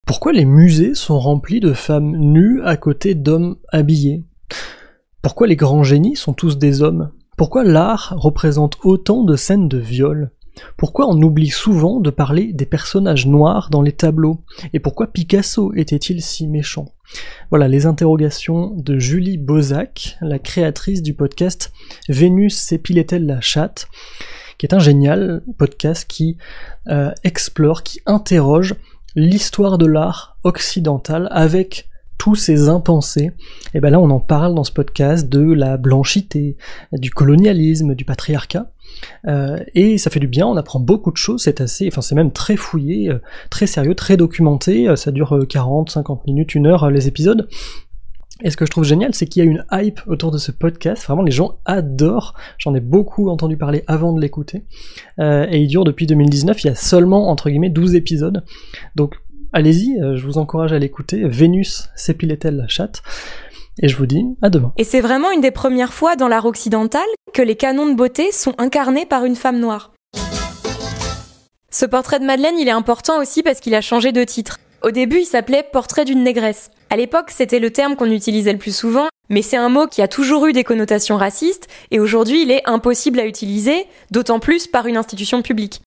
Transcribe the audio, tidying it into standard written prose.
Pourquoi les musées sont remplis de femmes nues à côté d'hommes habillés? Pourquoi les grands génies sont tous des hommes? Pourquoi l'art représente autant de scènes de viol? Pourquoi on oublie souvent de parler des personnages noirs dans les tableaux? Et pourquoi Picasso était-il si méchant? Voilà les interrogations de Julie Bauzac, la créatrice du podcast Vénus s'épilait-elle la chatte, qui est un génial podcast qui explore, qui interroge l'histoire de l'art occidental avec tous ces impensés. Et ben là on en parle dans ce podcast de la blanchité, du colonialisme, du patriarcat, et ça fait du bien, on apprend beaucoup de choses, c'est même très fouillé, très sérieux, très documenté, ça dure 40, 50 minutes, 1 heure les épisodes. Et ce que je trouve génial, c'est qu'il y a une hype autour de ce podcast, vraiment les gens adorent, j'en ai beaucoup entendu parler avant de l'écouter, et il dure depuis 2019, il y a seulement entre guillemets 12 épisodes, donc allez-y, je vous encourage à l'écouter, Vénus s'épilait-elle la chatte, et je vous dis à demain. Et c'est vraiment une des premières fois dans l'art occidental que les canons de beauté sont incarnés par une femme noire. Ce portrait de Madeleine, il est important aussi parce qu'il a changé de titre. Au début, il s'appelait « Portrait d'une négresse ». À l'époque, c'était le terme qu'on utilisait le plus souvent, mais c'est un mot qui a toujours eu des connotations racistes, et aujourd'hui, il est impossible à utiliser, d'autant plus par une institution publique.